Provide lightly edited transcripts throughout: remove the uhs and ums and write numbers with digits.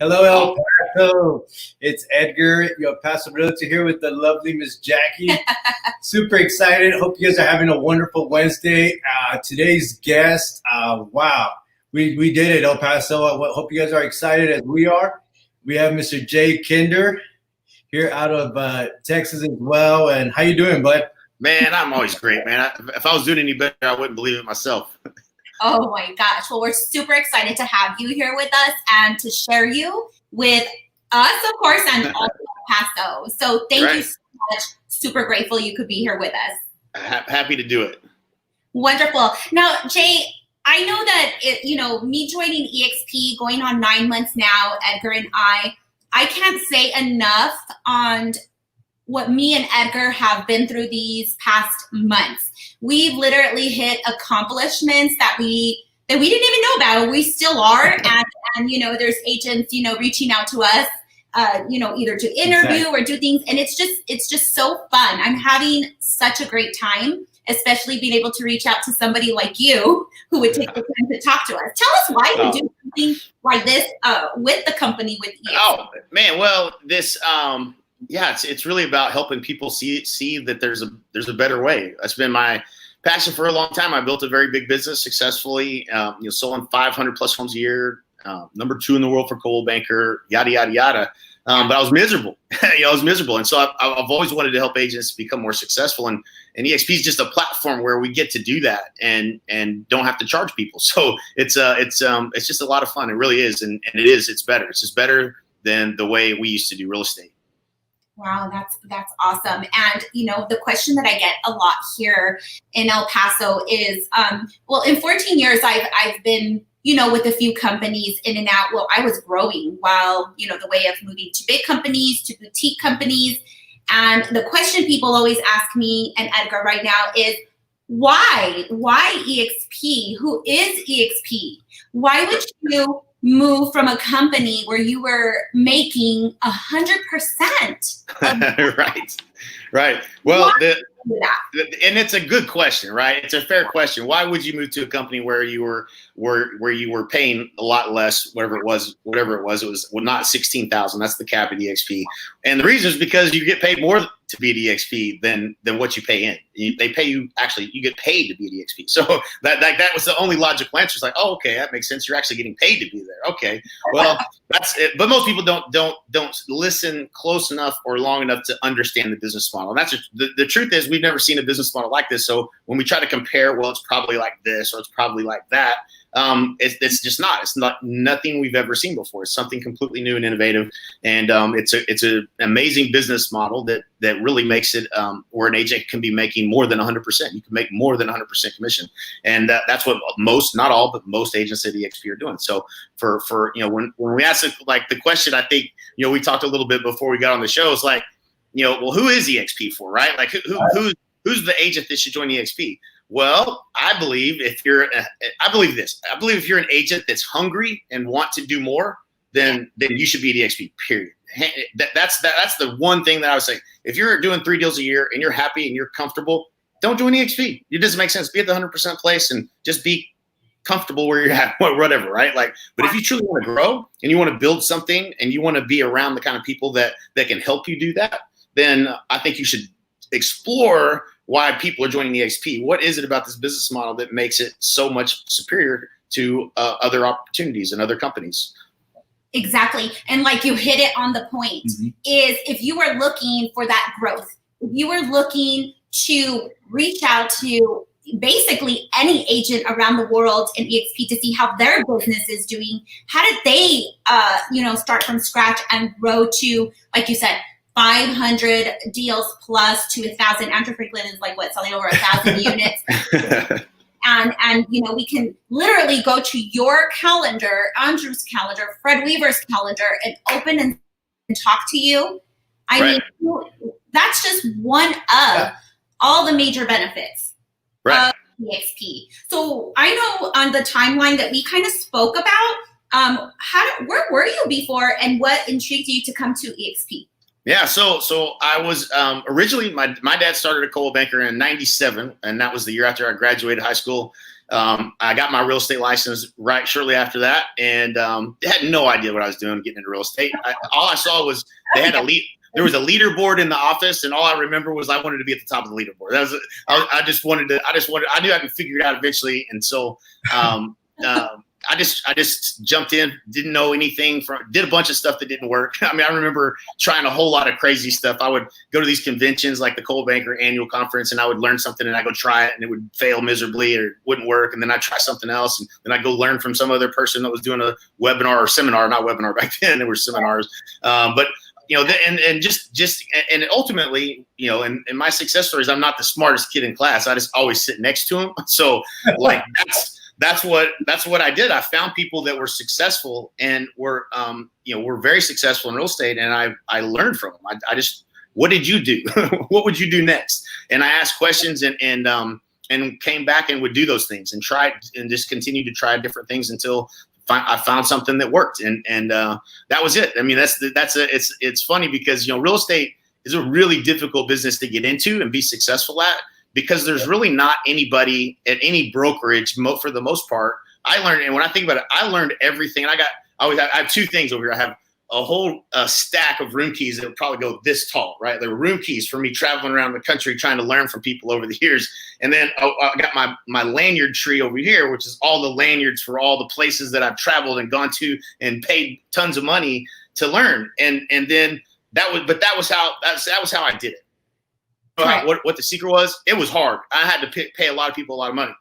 Hello, El Oh, Paso. It's Edgar, your Paso Realty, here with the lovely Miss Jackie. Super excited. Hope you guys are having a wonderful Wednesday. Today's guest, wow, we did it, El Paso. Hope you guys are excited as we are. We have Mr. Jay Kinder here out of Texas as well. And how you doing, bud? man, I'm always great, man. If I was doing any better, I wouldn't believe it myself. Oh my gosh. Well, we're super excited to have you here with us and to share you with us, of course, and also Paso. So thank you so much. Super grateful you could be here with us. Happy to do it. Wonderful. Now, Jay, I know that, me joining eXp going on 9 months now, Edgar and I can't say enough on what me and Edgar have been through these past months. We've literally hit accomplishments that we didn't even know about. We still are, and there's agents reaching out to us, either to interview or do things, and it's just so fun. I'm having such a great time, especially being able to reach out to somebody like you who would take the time to talk to us. Tell us why you do something like this with the company with eXp. Oh man, well this it's really about helping people see that there's a better way. That's been my passion for a long time. I built a very big business successfully, selling 500 plus homes a year, number 2 in the world for Coldwell Banker, yada, yada, yada. But I was miserable. I was miserable. And so I've always wanted to help agents become more successful. And eXp is just a platform where we get to do that and don't have to charge people. So it's just a lot of fun. It really is. And it's better. It's just better than the way we used to do real estate. Wow, that's awesome. And the question that I get a lot here in El Paso is, in 14 years I've been, with a few companies in and out. Well, I was growing while, the way of moving to big companies, to boutique companies. And the question people always ask me and Edgar right now is, why eXp? Who is eXp? Why would you move from a company where you were making 100%? Right. Well, and it's a good question, right? It's a fair question. Why would you move to a company where you were paying a lot less, whatever it was? It was not 16,000. That's the cap at eXp. And the reason is because you get paid more to be at eXp than what you pay in. They pay you, actually, you get paid to be at eXp. So that was the only logical answer. It's like, oh, okay, that makes sense. You're actually getting paid to be there. Okay, well, that's it. But most people don't listen close enough or long enough to understand the business model. And that's the truth is we've never seen a business model like this. So when we try to compare, well, it's probably like this or it's probably like that. It's just not. It's not nothing we've ever seen before. It's something completely new and innovative, and it's an amazing business model that really makes it where an agent can be making more than 100%. You can make more than 100% commission, and that's what most, not all, but most agents at eXp are doing. So for when we ask the question, I think we talked a little bit before we got on the show. It's like well, who is eXp for, right? Like who's the agent that should join eXp? Well, I believe if you're an agent that's hungry and want to do more, then you should be at eXp, period. That's the one thing that I would say. If you're doing 3 deals a year and you're happy and you're comfortable, don't join eXp. It doesn't make sense. Be at the 100% place and just be comfortable where you're at, whatever, right? But if you truly want to grow and you want to build something and you want to be around the kind of people that can help you do that, then I think you should explore why people are joining eXp. What is it about this business model that makes it so much superior to other opportunities and other companies? Exactly. And like you hit it on the point, is if you are looking for that growth, if you are looking to reach out to basically any agent around the world in eXp to see how their business is doing, how did they, start from scratch and grow to, like you said, 500 deals plus to 1,000. Andrew Franklin is selling over 1,000 units. And we can literally go to your calendar, Andrew's calendar, Fred Weaver's calendar, and open and talk to you. I mean, that's just one of all the major benefits of eXp. So I know on the timeline that we kind of spoke about, where were you before and what intrigued you to come to eXp? Yeah, so I was originally my dad started at Coldwell Banker in '97, and that was the year after I graduated high school. I got my real estate license right shortly after that, and had no idea what I was doing getting into real estate. All I saw was they had there was a leaderboard in the office, and all I remember was I wanted to be at the top of the leaderboard. That was I knew I could figure it out eventually, and so I just jumped in, didn't know anything, did a bunch of stuff that didn't work. I mean, I remember trying a whole lot of crazy stuff. I would go to these conventions like the Coldwell Banker annual conference, and I would learn something, and I go try it, and it would fail miserably or it wouldn't work. And then I'd try something else, and then I'd go learn from some other person that was doing a webinar or seminar, not webinar back then. There were seminars, but and ultimately, in my success stories, I'm not the smartest kid in class. I just always sit next to him. So like that's what I did. I found people that were successful and were very successful in real estate, and I learned from them. I just, what did you do? What would you do next? And I asked questions and came back and would do those things and tried and just continued to try different things until I found something that worked, and that was it. I mean, it's funny because real estate is a really difficult business to get into and be successful at, because there's really not anybody at any brokerage for the most part. I learned, and when I think about it, I learned everything. And I have two things over here. I have a whole stack of room keys that would probably go this tall, right? They were room keys for me traveling around the country trying to learn from people over the years. And then I got my lanyard tree over here, which is all the lanyards for all the places that I've traveled and gone to and paid tons of money to learn. And then that was how I did it. Right. What the secret was? It was hard. I had to pay a lot of people a lot of money.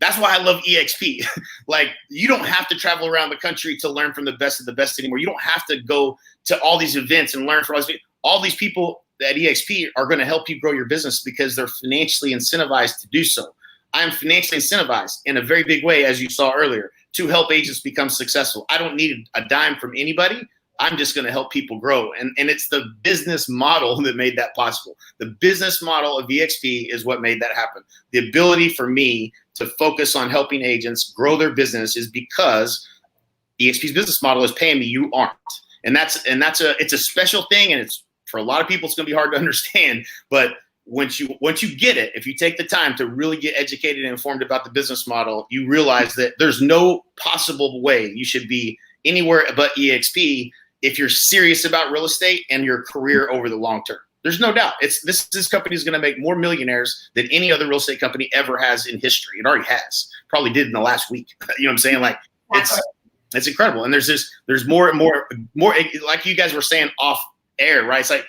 That's why I love eXp. Like, you don't have to travel around the country to learn from the best of the best anymore. You don't have to go to all these events and learn from all these people at eXp are going to help you grow your business because they're financially incentivized to do so. I'm financially incentivized in a very big way, as you saw earlier, to help agents become successful. I don't need a dime from anybody. I'm just going to help people grow. And it's the business model that made that possible. The business model of eXp is what made that happen. The ability for me to focus on helping agents grow their business is because eXp's business model is paying me. You aren't. And it's a special thing. And it's, for a lot of people, it's going to be hard to understand. But once you get it, if you take the time to really get educated and informed about the business model, you realize that there's no possible way you should be anywhere but eXp if you're serious about real estate and your career over the long term. There's no doubt. This company is going to make more millionaires than any other real estate company ever has in history. It already has. Probably did in the last week. You know what I'm saying? Like, it's incredible. And there's more and more, like you guys were saying off air, right? It's like,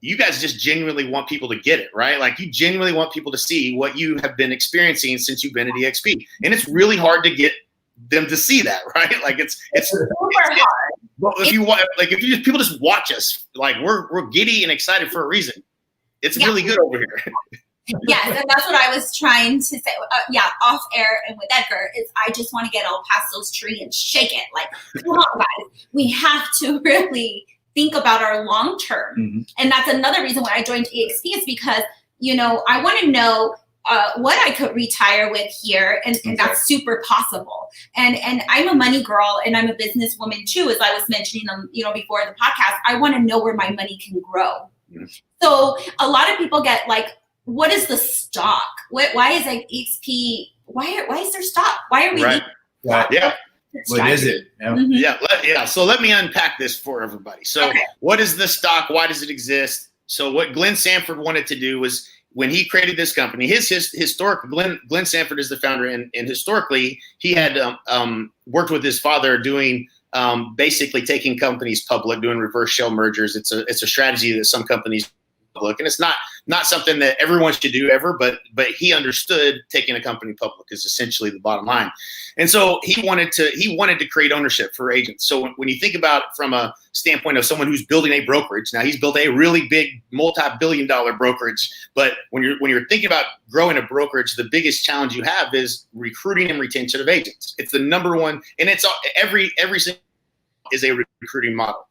you guys just genuinely want people to get it, right? Like, you genuinely want people to see what you have been experiencing since you've been at eXp. And it's really hard to get them to see that, right? Like, it's super hard. Well, if people just watch us, like, we're giddy and excited for a reason. It's really good over here. Yes, and that's what I was trying to say. Off air and with Edgar, is I just want to get El Paso's tree and shake it. Like, come on, guys, we have to really think about our long term, and that's another reason why I joined eXp is because I want to know what I could retire with here, and that's super possible. And I'm a money girl, and I'm a businesswoman too, as I was mentioning before the podcast. I want to know where my money can grow. So a lot of people get like, what is the stock? Why is like eXp? Why is there stock? Why are we? Right. Yeah. What is it? Yeah. So let me unpack this for everybody. So what is the stock? Why does it exist? So what Glenn Sanford wanted to do was, when he created this company, his Glenn Sanford is the founder, and historically he had worked with his father doing basically taking companies public, doing reverse shell mergers. It's a strategy that some companies public, and it's not something that everyone should do ever, but he understood taking a company public is essentially the bottom line. And so he wanted to create ownership for agents. So when you think about it from a standpoint of someone who's building a brokerage, now he's built a really big multi-billion-dollar brokerage, but when you're thinking about growing a brokerage, the biggest challenge you have is recruiting and retention of agents. It's the number one, and it's every single is a recruiting model.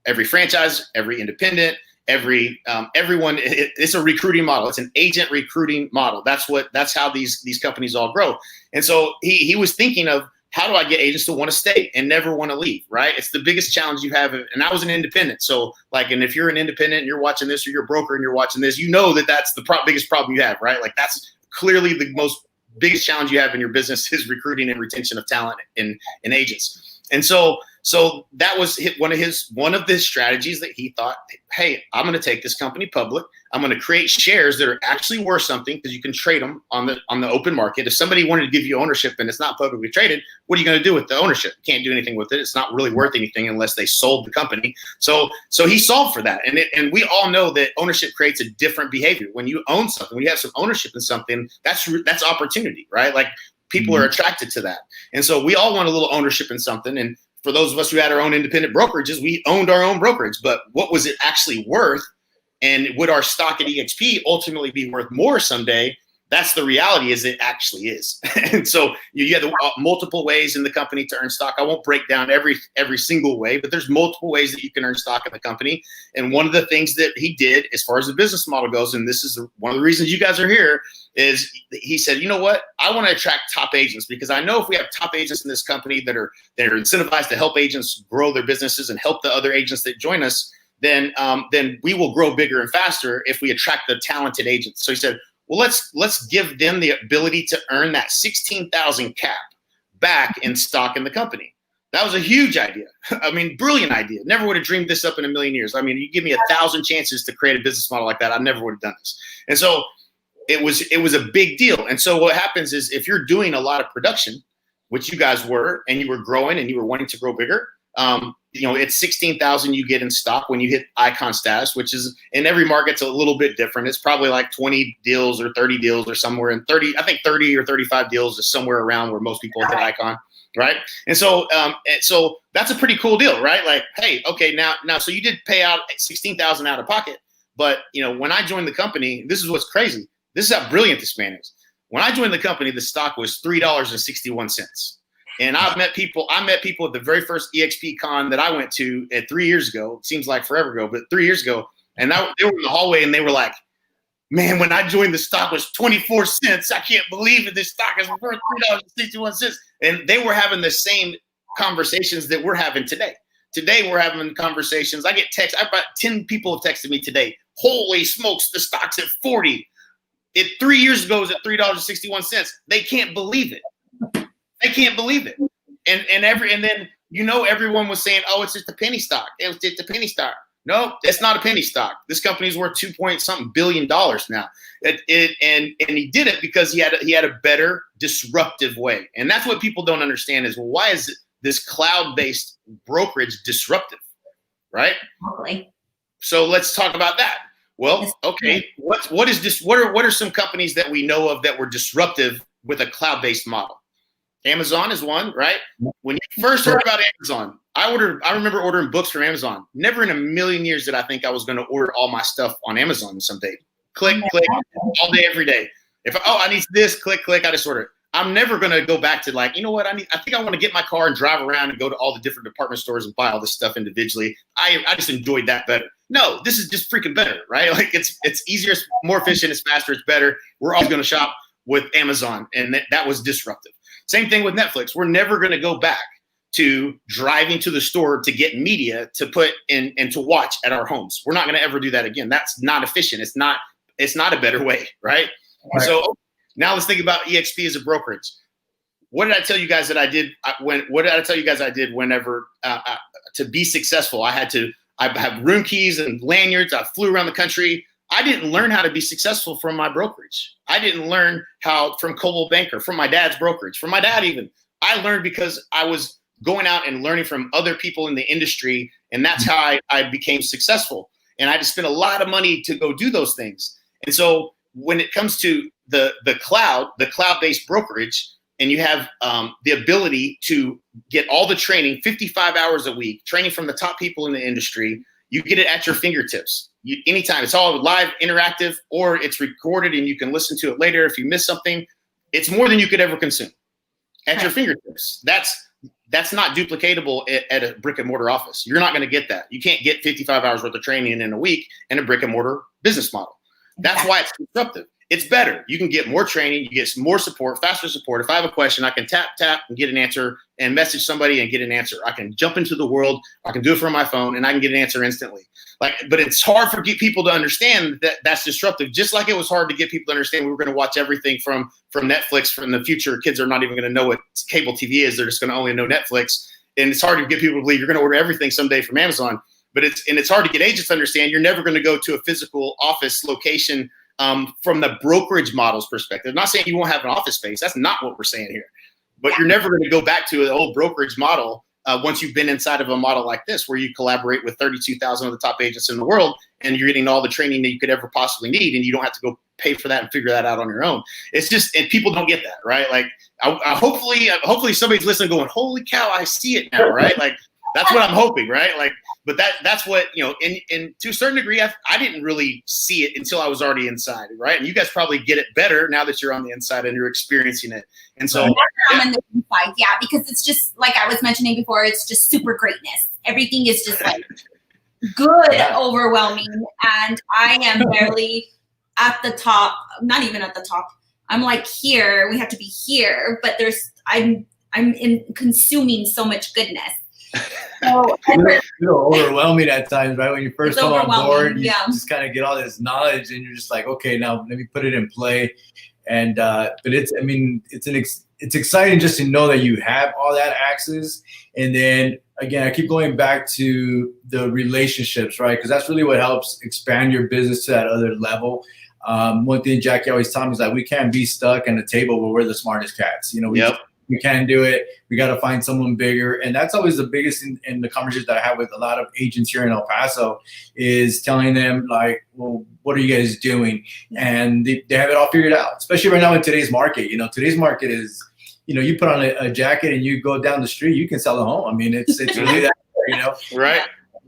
Every franchise, every independent, everyone, it's a recruiting model. It's an agent recruiting model. That's how these companies all grow. And so he was thinking of, how do I get agents to want to stay and never want to leave, right? It's the biggest challenge you have. And I was an independent. So and if you're an independent and you're watching this, or you're a broker and you're watching this, that's the biggest problem you have, right? Like, that's clearly the most biggest challenge you have in your business is recruiting and retention of talent and agents. And so that was one of the strategies that he thought, hey, I'm going to take this company public. I'm going to create shares that are actually worth something, because you can trade them on the open market. If somebody wanted to give you ownership and it's not publicly traded, what are you going to do with the ownership? You can't do anything with it. It's not really worth anything unless they sold the company. So he solved for that. And we all know that ownership creates a different behavior. When you own something, when you have some ownership in something, that's opportunity, right? Like, people are attracted to that. And so we all want a little ownership in something. And for those of us who had our own independent brokerages, we owned our own brokerage. But what was it actually worth? And would our stock at eXp ultimately be worth more someday? That's the reality, is it actually is. And so you have multiple ways in the company to earn stock. I won't break down every single way, but there's multiple ways that you can earn stock in the company. And one of the things that he did as far as the business model goes, and this is one of the reasons you guys are here, is he said, you know what? I want to attract top agents, because I know if we have top agents in this company that are incentivized to help agents grow their businesses and help the other agents that join us, then we will grow bigger and faster if we attract the talented agents. So he said, well, let's give them the ability to earn that 16,000 cap back in stock in the company. That was a huge idea. I mean, brilliant idea. Never would have dreamed this up in a million years. I mean, you give me 1,000 chances to create a business model like that, I never would have done this. And so it was a big deal. And so what happens is, if you're doing a lot of production, which you guys were, and you were growing and you were wanting to grow bigger, it's 16,000 you get in stock when you hit icon status, which is, in every market's a little bit different. It's probably like 20 deals or 30 deals or somewhere in 30. I think 30 or 35 deals is somewhere around where most people hit icon, right? And so that's a pretty cool deal, right? Like, hey, okay, now, so you did pay out 16,000 out of pocket, but when I joined the company, this is what's crazy. This is how brilliant this man is. When I joined the company, the stock was $3.61. And I met people at the very first eXp con that I went to 3 years ago. It seems like forever ago, but 3 years ago. And they were in the hallway and they were like, man, when I joined, the stock was 24 cents. I can't believe it. This stock is worth $3.61. And they were having the same conversations that we're having today. Today we're having conversations. I get texts. About 10 people have texted me today. Holy smokes, the stock's at 40. 3 years ago, it was at $3.61. They can't believe it. They can't believe it. And then everyone was saying, oh, it's just a penny stock. It was just a penny stock. No, it's not a penny stock. This company's worth $2.something billion now. And he did it because he had a better disruptive way. And that's what people don't understand is, well, why is this cloud-based brokerage disruptive, right? Totally. So let's talk about that. Well, okay, what are some companies that we know of that were disruptive with a cloud-based model? Amazon is one, right? When you first heard about Amazon, I remember ordering books from Amazon. Never in a million years did I think I was going to order all my stuff on Amazon someday. Click, all day, every day. I need this, click, I just order it. I'm never going to go back to like, you know what? I think I want to get my car and drive around and go to all the different department stores and buy all this stuff individually. I just enjoyed that better. No, this is just freaking better, right? Like it's easier, it's more efficient, it's faster, it's better. We're always going to shop with Amazon, and that was disruptive. Same thing with Netflix. We're never going to go back to driving to the store to get media to put in and to watch at our homes. We're not going to ever do that again. That's not efficient. It's not a better way, right? So now let's think about eXp as a brokerage. What did I tell you guys that I did? What did I tell you guys I did whenever to be successful? I have room keys and lanyards. I flew around the country. I didn't learn how to be successful from my brokerage. I didn't learn how from Coldwell Banker, from my dad's brokerage, from my dad even. I learned because I was going out and learning from other people in the industry, and that's how I became successful. And I had to spend a lot of money to go do those things. And so when it comes to the cloud-based brokerage, and you have the ability to get all the training, 55 hours a week, training from the top people in the industry, you get it at your fingertips. Anytime. It's all live, interactive, or it's recorded and you can listen to it later if you miss something. It's more than you could ever consume at your fingertips. That's not duplicatable at a brick and mortar office. You're not going to get that. You can't get 55 hours worth of training in a week in a brick and mortar business model. That's why it's disruptive. it's better. You can get more training, you get some more support, faster support. If I have a question, I can tap and get an answer, and message somebody and get an answer. I can jump into the world, I can do it from my phone, and I can get an answer instantly. But it's hard for people to understand that that's disruptive. Just like it was hard to get people to understand we were going to watch everything from Netflix. From the future, kids are not even going to know what cable TV is. They're just going to only know Netflix. And it's hard to get people to believe you're going to order everything someday from Amazon. But it's hard to get agents to understand you're never going to go to a physical office location. From the brokerage model's perspective. I'm not saying you won't have an office space. That's not what we're saying here. But you're never going to go back to the old brokerage model once you've been inside of a model like this, where you collaborate with 32,000 of the top agents in the world, and you're getting all the training that you could ever possibly need, and you don't have to go pay for that and figure that out on your own. It's just, and people don't get that, right? Like, hopefully somebody's listening going, holy cow, I see it now, right? Like, that's what I'm hoping, right? Like, but that's what, and to a certain degree, I didn't really see it until I was already inside, right? And you guys probably get it better now that you're on the inside and you're experiencing it. And so, I'm on the inside, yeah, because it's just like I was mentioning before, it's just super greatness. Everything is just like good, overwhelming, and I am barely at the top. Not even at the top. I'm like here. We have to be here, but I'm consuming so much goodness. So overwhelming at times, right? When you first come on board, you just kind of get all this knowledge, and you're just like, okay, now let me put it in play. And but it's exciting just to know that you have all that access. And then again, I keep going back to the relationships, right? Because that's really what helps expand your business to that other level. One thing Jackie always taught me is that we can't be stuck at a table where we're the smartest cats. We can't do it. We got to find someone bigger. And that's always the biggest in the conversations that I have with a lot of agents here in El Paso is telling them, like, well, what are you guys doing? And they have it all figured out, especially right now in today's market. Today's market is, you put on a jacket and you go down the street, you can sell a home. I mean, it's really that, Right.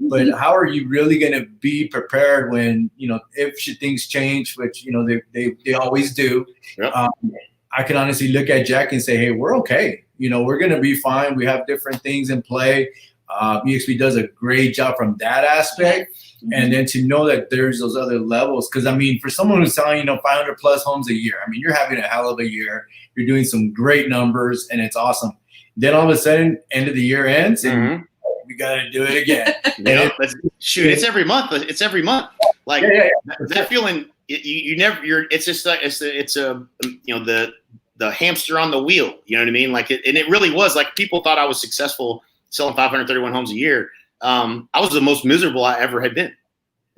But how are you really going to be prepared when, if things change, which, they always do. Yep. I can honestly look at Jack and say, hey, we're okay. We're going to be fine. We have different things in play. eXp does a great job from that aspect. Mm-hmm. And then to know that there's those other levels. Because, for someone who's selling, 500 plus homes a year, you're having a hell of a year. You're doing some great numbers, and it's awesome. Then all of a sudden, end of the year ends, and we got to do it again. It's every month. It's every month. Like, that feeling, it's just like, it's the hamster on the wheel, you know what I mean? Like, and it really was like, people thought I was successful selling 531 homes a year. I was the most miserable I ever had been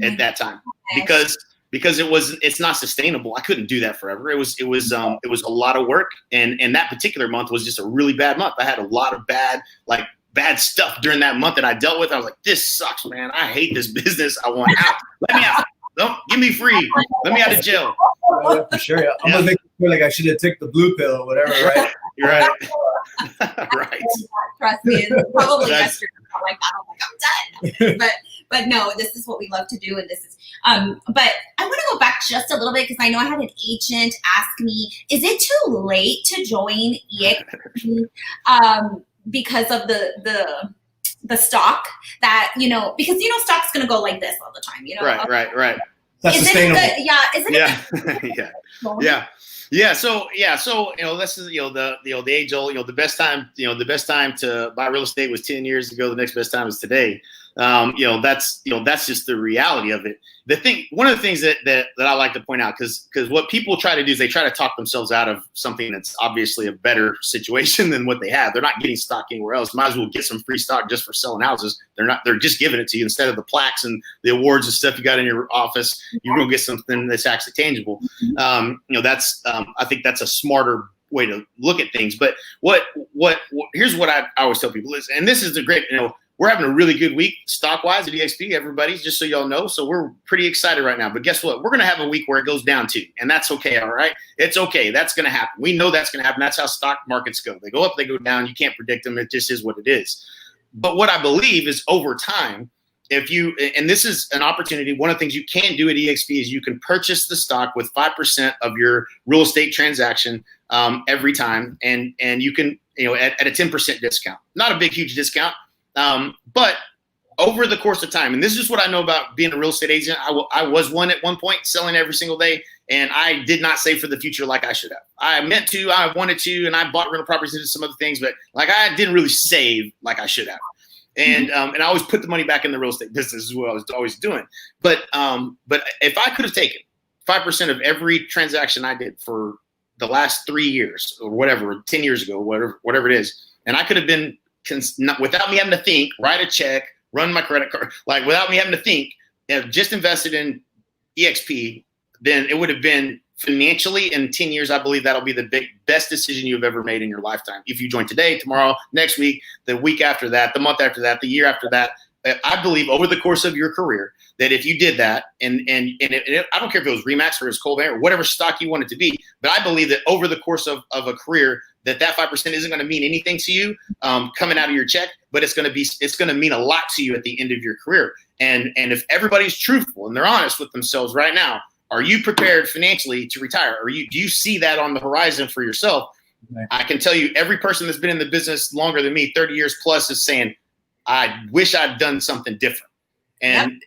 at that time because it's not sustainable. I couldn't do that forever. It was a lot of work. And that particular month was just a really bad month. I had a lot of bad stuff during that month that I dealt with. I was like, this sucks, man. I hate this business. I want out. Let me out. Don't give me free. Let me out of jail. Yeah, for sure. Yeah. I'm gonna make you feel like I should have took the blue pill or whatever, right? You're right. Right. Trust me, it's probably yesterday. I'm like, I'm done. But no, this is what we love to do, and this is. But I want to go back just a little bit because I know I had an agent ask me, "Is it too late to join eXp?" Because of the stock that because stock's gonna go like this all the time. Right. That's sustainable. Isn't it? Yeah. So this is the age old the best time to buy real estate was 10 years ago. The next best time is today. That's just the reality of it. One of the things that I like to point out, because what people try to do is they try to talk themselves out of something that's obviously a better situation than what they have. They're not getting stock anywhere else. Might as well get some free stock just for selling houses. They're just giving it to you instead of the plaques and the awards and stuff you got in your office. You're gonna get something that's actually tangible. I think that's a smarter way to look at things. But here's what I always tell people is, and this is the great, we're having a really good week stock-wise at eXp, everybody, just so y'all know. So we're pretty excited right now. But guess what? We're going to have a week where it goes down too, and that's okay, all right? It's okay. That's going to happen. We know that's going to happen. That's how stock markets go. They go up, they go down. You can't predict them. It just is what it is. But what I believe is over time, and this is an opportunity, one of the things you can do at eXp is you can purchase the stock with 5% of your real estate transaction every time, and you can, at a 10% discount. Not a big, huge discount. But over the course of time, and this is what I know about being a real estate agent. I was one at one point, selling every single day, and I did not save for the future like I should have. I meant to, I wanted to, and I bought rental properties and did some other things, but like I didn't really save like I should have. And and I always put the money back in the real estate business is what I was always doing. But if I could have taken 5% of every transaction I did for the last 3 years or whatever, 10 years ago, whatever it is, and I could have been without me having to think, write a check, run my credit card, like without me having to think, just invested in eXp, then it would have been financially in 10 years. I believe that'll be the best decision you've ever made in your lifetime. If you join today, tomorrow, next week, the week after that, the month after that, the year after that, I believe over the course of your career that if you did that, and I don't care if it was Remax or it was Colbert or whatever stock you want it to be, but I believe that over the course of a career, that 5% isn't going to mean anything to you coming out of your check, but it's going to mean a lot to you at the end of your career. And if everybody's truthful and they're honest with themselves right now, are you prepared financially to retire? Do you see that on the horizon for yourself? Right. I can tell you every person that's been in the business longer than me, 30 years plus, is saying, I wish I'd done something different. And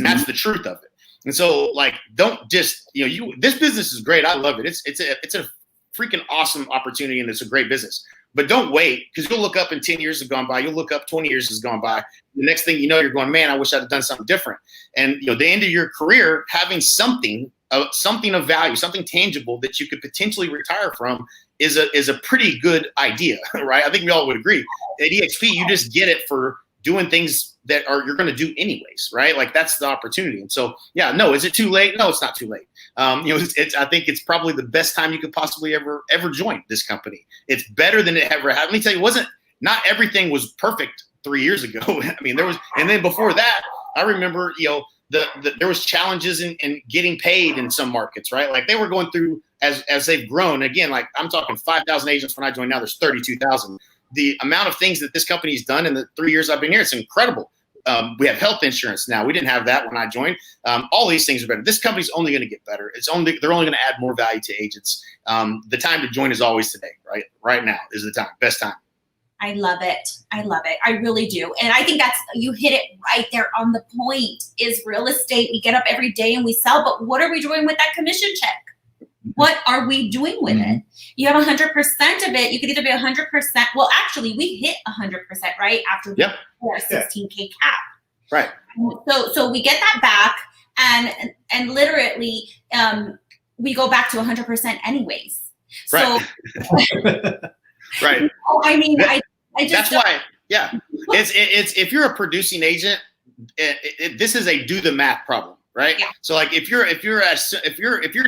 that's the truth of it. And so like, don't just, this business is great. I love it. It's a freaking awesome opportunity, and it's a great business. But don't wait, because you'll look up in 10 years has gone by. You'll look up 20 years has gone by. The next thing you know, you're going, man, I wish I'd have done something different. And the end of your career, having something of value, something tangible that you could potentially retire from is a pretty good idea, right? I think we all would agree. At eXp, you just get it for doing things that you're going to do anyways, right? Like that's the opportunity. And so, yeah, no, is it too late? No, it's not too late. I think it's probably the best time you could possibly ever join this company. It's better than it ever had. Let me tell you, not everything was perfect 3 years ago. I mean, and then before that, I remember, there was challenges in getting paid in some markets, right? Like they were going through as they've grown. Again, like I'm talking 5,000 agents when I joined. Now there's 32,000. The amount of things that this company's done in the 3 years I've been here, it's incredible. We have health insurance now. We didn't have that when I joined. All these things are better. This company's only going to get better. They're only going to add more value to agents. The time to join is always today, right? Right now is the time, best time. I love it. I really do. And I think you hit it right there on the point. Is real estate. We get up every day and we sell, but what are we doing with that commission check? What are we doing with it? You have 100% of it. You could either be 100%. Well, actually, we hit 100%, right? After our 16K cap. Right. So we get that back, and literally we go back to 100% anyways. Right. So, right. I mean, I just that's why. Yeah. It's if you're a producing agent, this is a do the math problem, right? Yeah. So like if you're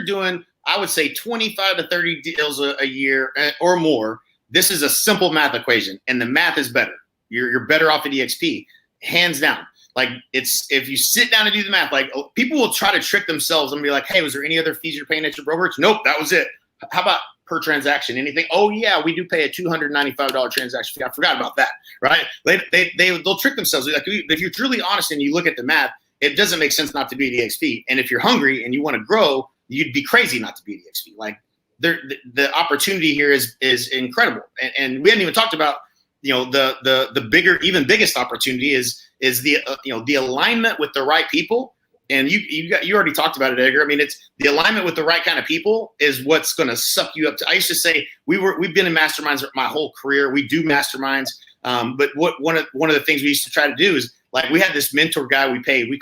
doing, I would say 25 to 30 deals a year or more, this is a simple math equation, and the math is better. You're better off at eXp, hands down. Like if you sit down and do the math, like people will try to trick themselves and be like, hey, was there any other fees you're paying at your brokerage? Nope, that was it. How about per transaction? Anything? Oh yeah, we do pay a $295 transaction fee. I forgot about that, right? They'll trick themselves. Like if you're truly honest and you look at the math, it doesn't make sense not to be at eXp. And if you're hungry and you want to grow, you'd be crazy not to be at eXp. Like the opportunity here is incredidu and we hadn't even talked about the bigger, even biggest opportunity is the alignment with the right people. And you already talked about it, Edgar. I mean, it's the alignment with the right kind of people is what's going to suck you up. I used to say we've been in masterminds my whole career. We do masterminds, but one of the things we used to try to do is like we had this mentor guy we paid. We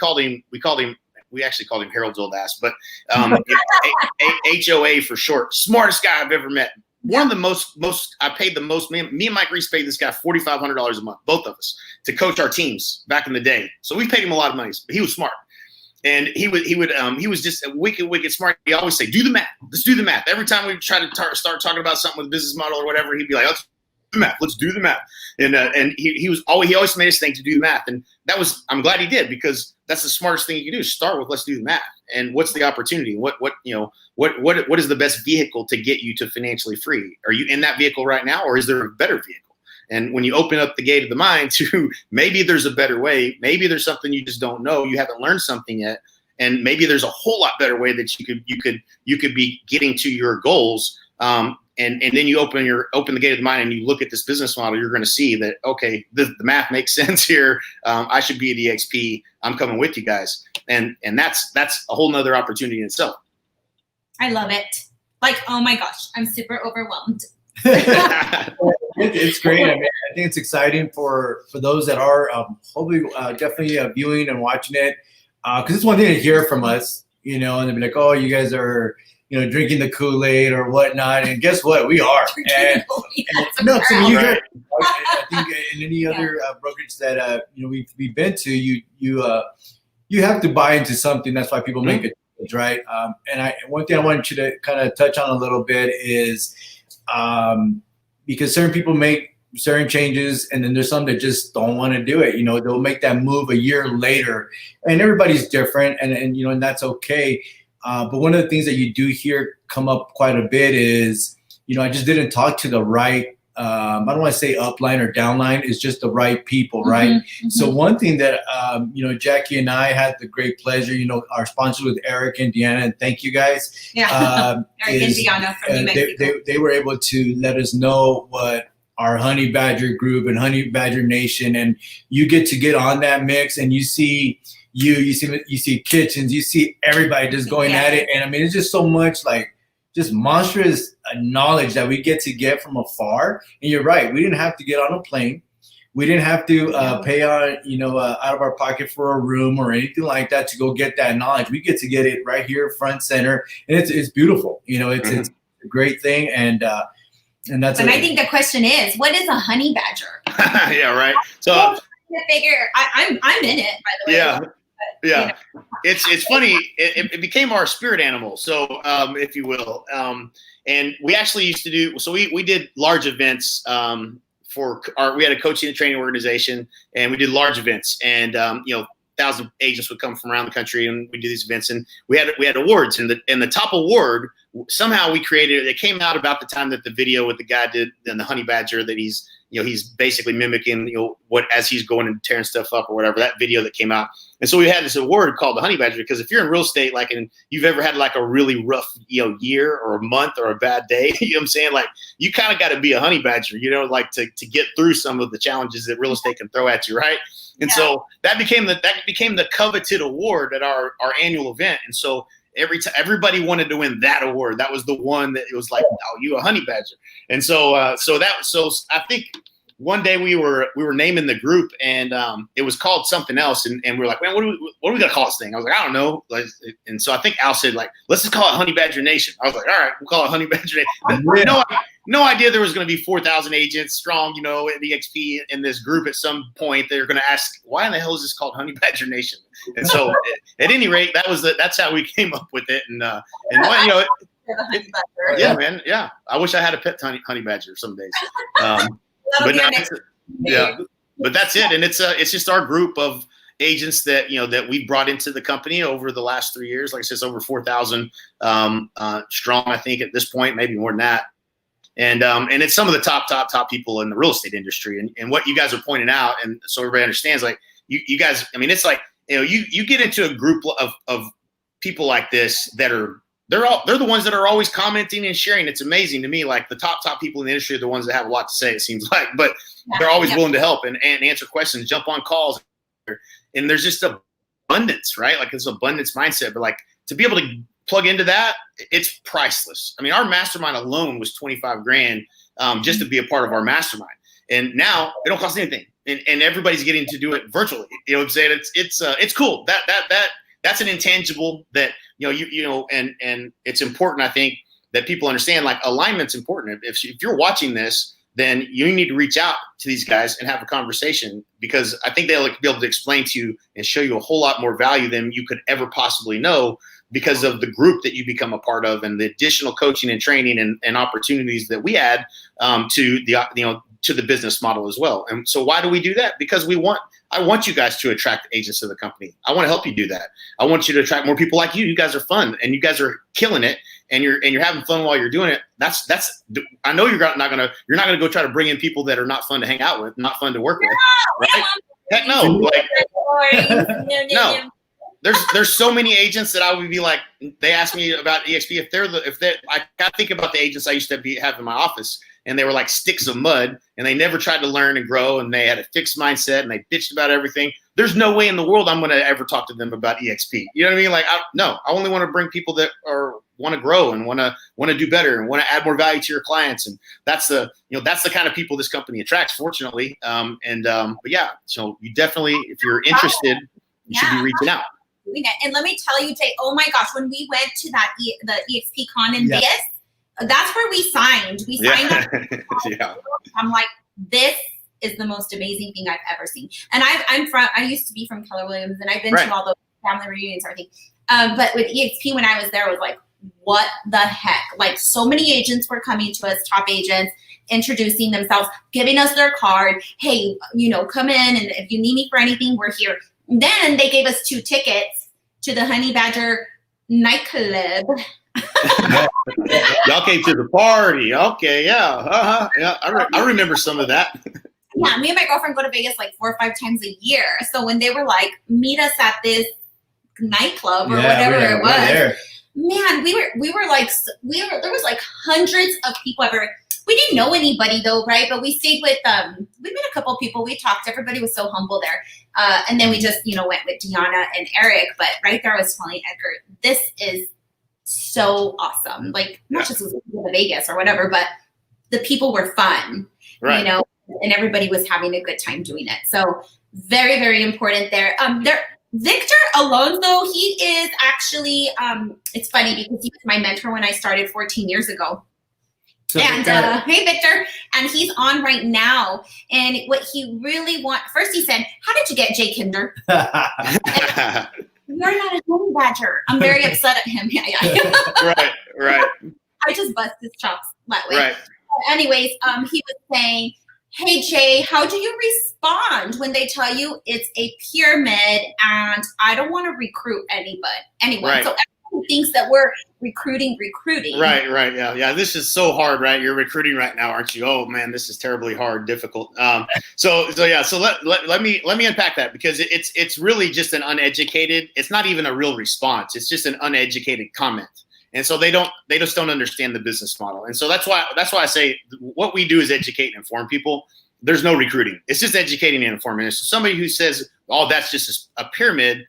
actually called him Harold's old ass, but HOA for short. Smartest guy I've ever met. One of the most I paid the most. Me and Mike Reese paid this guy $4,500 a month, both of us, to coach our teams back in the day. So we paid him a lot of money, but he was smart. And he was just wicked smart. He always say, do the math. Let's do the math. Every time we try to start talking about something with a business model or whatever, he'd be like, let's do the math. Let's do the math. And he always made us think to do the math. And I'm glad he did, because that's the smartest thing you can do. Start with let's do the math. And what's the opportunity? What is the best vehicle to get you to financially free? Are you in that vehicle right now, or is there a better vehicle? And when you open up the gate of the mind to maybe there's a better way, maybe there's something you just don't know, you haven't learned something yet, and maybe there's a whole lot better way that you could be getting to your goals. and then you open the gate of the mind and you look at this business model, you're going to see that, okay, the math makes sense here. I should be at eXp. I'm coming with you guys. And that's a whole nother opportunity in itself. I love it. Like, oh my gosh, I'm super overwhelmed. It's great. I mean, I think it's exciting for those that are hopefully definitely viewing and watching it, because it's one thing to hear from us, and they'll be like, oh, you guys are drinking the Kool-Aid or whatnot, and guess what, we are. And no, so you hear, I think in any other brokerage that we've been to, you have to buy into something. That's why people make it, right? And one thing I wanted you to kind of touch on a little bit is because certain people make certain changes, and then there's some that just don't want to do it. They'll make that move a year later, and everybody's different, and that's okay. But one of the things that you do hear come up quite a bit is, I just didn't talk to the right, I don't want to say upline or downline, it's just the right people, right? Mm-hmm. So one thing that, Jackie and I had the great pleasure, our sponsors with Eric and Deanna, and thank you guys. Yeah, Eric and Deanna from New Mexico. They were able to let us know what our Honey Badger group and Honey Badger Nation, and you get on that mix, and you see kitchens, you see everybody just going at it. And I mean, it's just so much like just monstrous knowledge that we get from afar. And you're right. We didn't have to get on a plane. We didn't have to pay on, out of our pocket for a room or anything like that to go get that knowledge. We get to get it right here, front center. And it's beautiful. It's a great thing. And that's. And I think the question is, what is a honey badger? Yeah, right. So I'm in it, by the way. Yeah. Yeah, it's funny. It became our spirit animal, so if you will. And we actually used to do. So we did large events we had a coaching and training organization, and we did large events, and 1,000 agents would come from around the country, and we do these events, and we had awards, and the top award somehow we created. It came out about the time that the video with the guy did and the honey badger that he's basically mimicking, what, as he's going and tearing stuff up or whatever, that video that came out. And so we had this award called the Honey Badger, because if you're in real estate, and you've ever had like a really rough, year or a month or a bad day, you know what I'm saying? Like, you kind of got to be a honey badger, to get through some of the challenges that real estate can throw at you. Right. And so that became the coveted award at our annual event. And so everybody wanted to win that award. That was the one that it was like, oh, you a honey badger. And so I think one day we were naming the group, and it was called something else, and we were like, man, what are we gonna call this thing? I was like, I don't know. And so I think Al said, like, let's just call it Honey Badger Nation. I was like, all right, we'll call it Honey Badger Nation. No idea there was going to be 4,000 agents strong, at eXp in this group. At some point, they're going to ask, why in the hell is this called Honey Badger Nation? And so, at any rate, that's how we came up with it. And yeah, man, yeah. I wish I had a pet honey badger some days. But that's it. And it's just our group of agents that that we brought into the company over the last 3 years. Like I said, it's over 4,000 strong, I think, at this point, maybe more than that. And it's some of the top people in the real estate industry. And what you guys are pointing out, and so everybody understands, like you guys, I mean, it's like, you get into a group of people like this that they're the ones that are always commenting and sharing. It's amazing to me. Like, the top people in the industry are the ones that have a lot to say, it seems like, but they're always willing to help and answer questions, jump on calls. And there's just abundance, right? Like, it's abundance mindset, but like, to be able to plug into that, it's priceless. I mean, our mastermind alone was $25,000 just to be a part of our mastermind. And now it don't cost anything. And everybody's getting to do it virtually. You know what I'm saying? It's cool. That's an intangible that, and it's important, I think, that people understand, like, alignment's important. If you're watching this, then you need to reach out to these guys and have a conversation, because I think they'll be able to explain to you and show you a whole lot more value than you could ever possibly know, because of the group that you become a part of and the additional coaching and training and opportunities that we add to the business model as well. And so why do we do that? Because I want you guys to attract agents to the company. I want to help you do that. I want you to attract more people like you. You guys are fun, and you guys are killing it, and you're having fun while you're doing it. I know you're not gonna go try to bring in people that are not fun to hang out with, not fun to work with, right? Heck no. Like, there's so many agents that I would be like, they ask me about eXp. I think about the agents I used to have in my office, and they were like sticks of mud, and they never tried to learn and grow, and they had a fixed mindset, and they bitched about everything. There's no way in the world I'm going to ever talk to them about eXp. You know what I mean? Like, I only want to bring people that want to grow and want to do better and want to add more value to your clients. And that's the kind of people this company attracts, fortunately. But yeah, so you definitely, if you're interested, you should be reaching out. And let me tell you, Jay, oh my gosh, when we went to the eXp con in Vegas, that's where we signed. We signed up. Yeah. I'm like, this is the most amazing thing I've ever seen. And I used to be from Keller Williams, and I've been to all the family reunions and everything. But with eXp, when I was there, it was like, what the heck? Like, so many agents were coming to us, top agents, introducing themselves, giving us their card. Hey, come in, and if you need me for anything, we're here. Then they gave us 2 tickets to the Honey Badger nightclub. Y'all came to the party. Okay, yeah. Yeah, I remember some of that. Yeah, me and my girlfriend go to Vegas like 4 or 5 times a year. So when they were like, meet us at this nightclub or whatever it was, man, we were like, there was like hundreds of people everywhere. We didn't know anybody though, right? But we stayed with, we met a couple of people. We talked. Everybody was so humble there. And then we just, went with Deanna and Eric. But right there, I was telling Edgar, this is so awesome. Like, not just with Vegas or whatever, but the people were fun, and everybody was having a good time doing it. So very, very important there. Victor Alonso, he is actually, it's funny because he was my mentor when I started 14 years ago. So and hey, Victor, and he's on right now. And what he really first he said, how did you get Jay Kinder? You're not a honey badger. I'm very upset at him. Right. I just bust his chops that way. Right. Anyways, he was saying, hey, Jay, how do you respond when they tell you it's a pyramid and I don't want to recruit anyone? Right. So everyone thinks that we're recruiting. Right. Yeah. This is so hard, right? You're recruiting right now, aren't you? Oh man, this is terribly hard, difficult. So let me unpack that, because it's really just an uneducated. It's not even a real response. It's just an uneducated comment. And so they just don't understand the business model. And so that's why I say what we do is educate and inform people. There's no recruiting. It's just educating and informing. So somebody who says, oh, that's just a pyramid,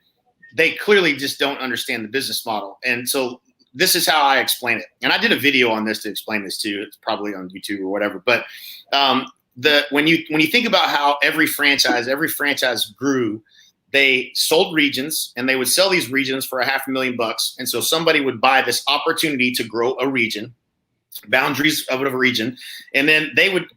they clearly just don't understand the business model. And so this is how I explain it. And I did a video on this to explain this too. It's probably on YouTube or whatever. But when you think about how every franchise grew, they sold regions, and they would sell these regions for $500,000. And so somebody would buy this opportunity to grow a region, boundaries of a region, and then they would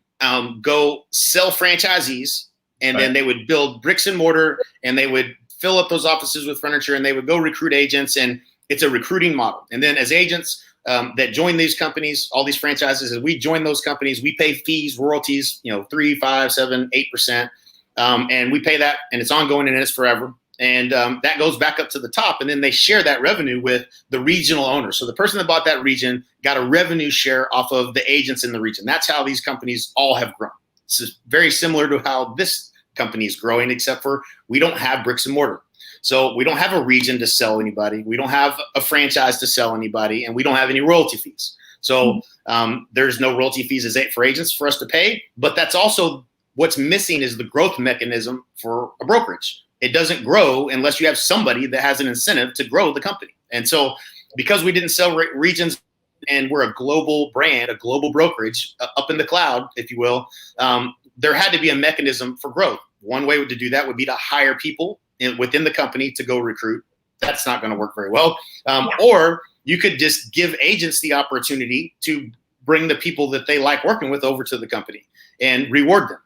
go sell franchisees, and then they would build bricks and mortar, and they would fill up those offices with furniture, and they would go recruit agents, and it's a recruiting model. And then as agents that join these companies, all these franchises, as we join those companies, we pay fees, royalties, 3, 5, 7, 8%. And we pay that, and it's ongoing, and it's forever. And that goes back up to the top, and then they share that revenue with the regional owner. So the person that bought that region got a revenue share off of the agents in the region. That's how these companies all have grown. This is very similar to how this company is growing, except for we don't have bricks and mortar. So we don't have a region to sell anybody. We don't have a franchise to sell anybody, and we don't have any royalty fees. So there's no royalty fees for agents for us to pay, but that's also what's missing is the growth mechanism for a brokerage. It doesn't grow unless you have somebody that has an incentive to grow the company. And so because we didn't sell regions, and we're a global brand, a global brokerage up in the cloud, if you will, there had to be a mechanism for growth. One way to do that would be to hire people within the company to go recruit. That's not going to work very well. Or you could just give agents the opportunity to bring the people that they like working with over to the company and reward them.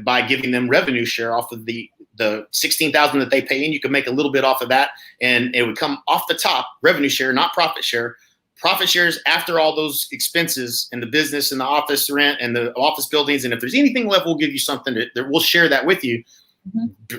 By giving them revenue share off of the $16,000 that they pay in. You can make a little bit off of that, and it would come off the top, revenue share, not profit share. Profit shares after all those expenses and the business and the office rent and the office buildings. And if there's anything left, we'll give you something that we'll share that with you.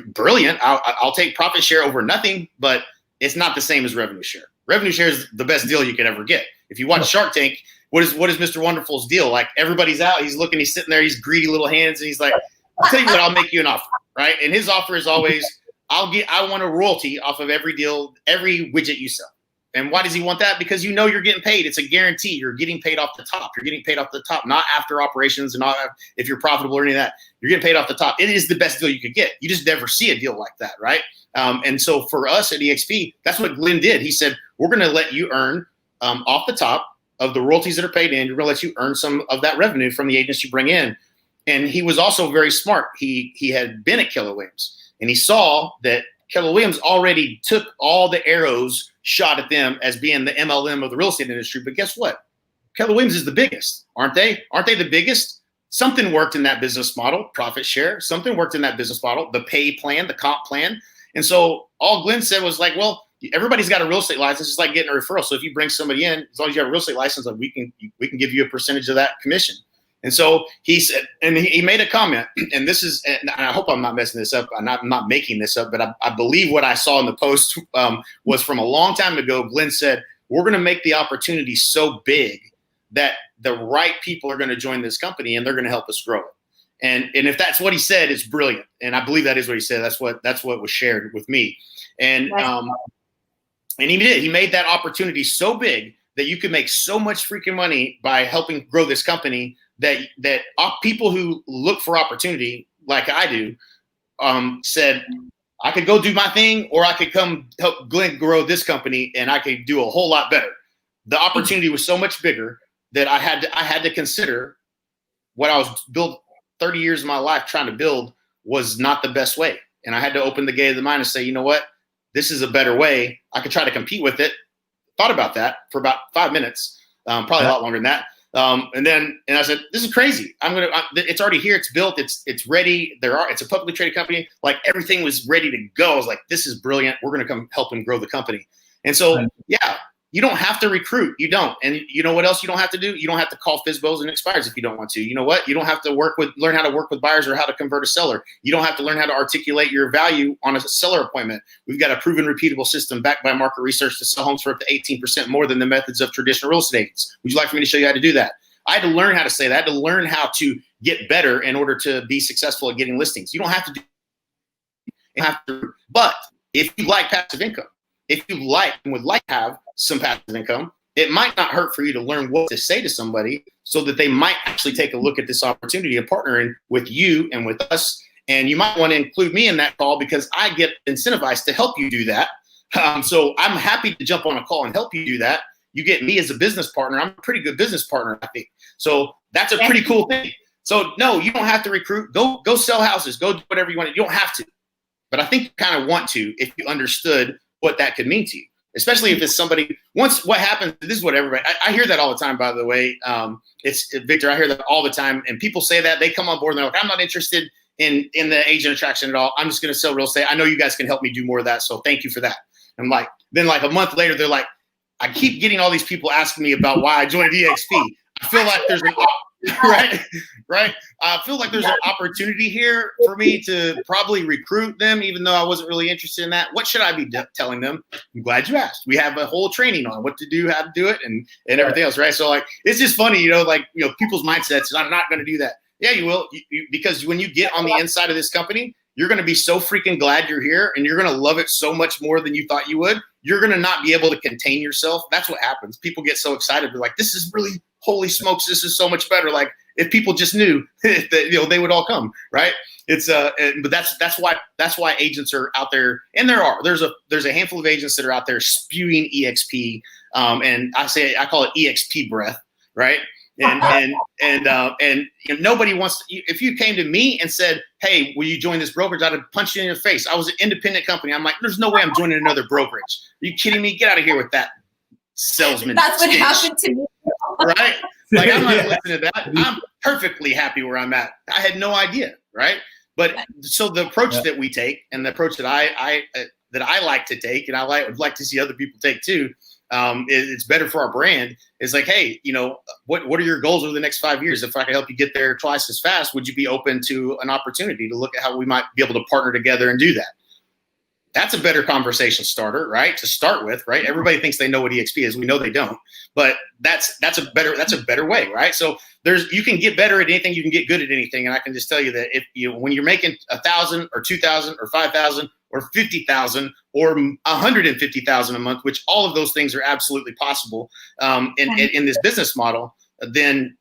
Brilliant. I'll take profit share over nothing, but it's not the same as revenue share. Revenue share is the best deal you could ever get. If you watch Shark Tank, what is Mr. Wonderful's deal? Like, everybody's out, he's looking, he's sitting there, he's greedy little hands, and he's like, I'll tell you what, I'll make you an offer, right? And his offer is always, I want a royalty off of every deal, every widget you sell. And why does he want that? Because you know you're getting paid. It's a guarantee. You're getting paid off the top. You're getting paid off the top, not after operations and not if you're profitable or any of that. You're getting paid off the top. It is the best deal you could get. You just never see a deal like that, right? And so for us at eXp, that's what Glenn did. He said, we're going to let you earn off the top of the royalties that are paid in. We're going to let you earn some of that revenue from the agents you bring in. And he was also very smart. He had been at Keller Williams, and he saw that Keller Williams already took all the arrows shot at them as being the MLM of the real estate industry. But guess what? Keller Williams is the biggest, aren't they? Aren't they the biggest? Something worked in that business model, profit share. Something worked in that business model, the pay plan, the comp plan. And so all Glenn said was like, well, everybody's got a real estate license. It's like getting a referral. So if you bring somebody in, as long as you have a real estate license, like we can give you a percentage of that commission. And so he said, and he made a comment, and this is, and I hope I'm not messing this up. I'm not making this up, but I believe what I saw in the post was from a long time ago. Glenn said, we're going to make the opportunity so big that the right people are going to join this company and they're going to help us grow it. And if that's what he said, it's brilliant. And I believe that is what he said. That's what was shared with me. And he did. He made that opportunity so big that you could make so much freaking money by helping grow this company that people who look for opportunity, like I do, said, I could go do my thing, or I could come help Glenn grow this company, and I could do a whole lot better. The opportunity was so much bigger that I had to consider what I was built 30 years of my life trying to build was not the best way. And I had to open the gate of the mind and say, you know what? This is a better way. I could try to compete with it. Thought about that for about 5 minutes, probably a lot longer than that. And I said, this is crazy. It's already here. It's built. It's ready. It's a publicly traded company. Like everything was ready to go. I was like, this is brilliant. We're going to come help him grow the company. And so, yeah, you don't have to recruit. You don't. And you know what else you don't have to do? You don't have to call FSBOs and expires if you don't want to. You know what? You don't have to learn how to work with buyers or how to convert a seller. You don't have to learn how to articulate your value on a seller appointment. We've got a proven, repeatable system backed by market research to sell homes for up to 18% more than the methods of traditional real estate agents. Would you like for me to show you how to do that? I had to learn how to say that. I had to learn how to get better in order to be successful at getting listings. You don't have to but if you like passive income, if you would like to have some passive income, it might not hurt for you to learn what to say to somebody so that they might actually take a look at this opportunity and partnering with you and with us. And you might want to include me in that call because I get incentivized to help you do that. So I'm happy to jump on a call and help you do that. You get me as a business partner. I'm a pretty good business partner, I think. So that's a pretty cool thing. So no, you don't have to recruit. Go sell houses. Go do whatever you want. You don't have to. But I think you kind of want to if you understood what that could mean to you, especially if it's somebody. Once what happens, this is what everybody. I hear that all the time. By the way, it's Victor. I hear that all the time, and people say that they come on board and they're like, "I'm not interested in the agent attraction at all. I'm just going to sell real estate. I know you guys can help me do more of that, so thank you for that." I'm like, then like a month later, they're like, "I keep getting all these people asking me about why I joined eXp. I feel like there's an right. I feel like there's an opportunity here for me to probably recruit them, even though I wasn't really interested in that. What should I be telling them? I'm glad you asked. We have a whole training on what to do, how to do it, and everything else, right? So like, it's just funny, people's mindsets. I'm not going to do that. Yeah, you will, because when you get on the inside of this company, you're going to be so freaking glad you're here, and you're going to love it so much more than you thought you would. You're going to not be able to contain yourself. That's what happens. People get so excited. They're like, this is really, holy smokes, this is so much better. Like, if people just knew that, they would all come, right? It's but that's why agents are out there, and there's a handful of agents that are out there spewing EXP, and I call it EXP breath, right? And nobody wants to, if you came to me and said, "Hey, will you join this brokerage?" I'd have punched you in your face. I was an independent company. I'm like, there's no way I'm joining another brokerage. Are you kidding me? Get out of here with that salesman. That's what happened to me. Right? Like, I'm not listening to that. I'm perfectly happy where I'm at. I had no idea, right? But so the approach that we take, and the approach that I like to take, and would like to see other people take too, it's better for our brand. It's like, hey, what are your goals over the next 5 years? If I could help you get there twice as fast, would you be open to an opportunity to look at how we might be able to partner together and do that? That's a better conversation starter, right? To start with, right? Everybody thinks they know what EXP is. We know they don't, but that's a better way, right? So you can get better at anything, you can get good at anything, and I can just tell you that if when you're making 1,000 or 2,000 or 5,000 or 50,000 or 150,000 a month, which all of those things are absolutely possible in this business model, then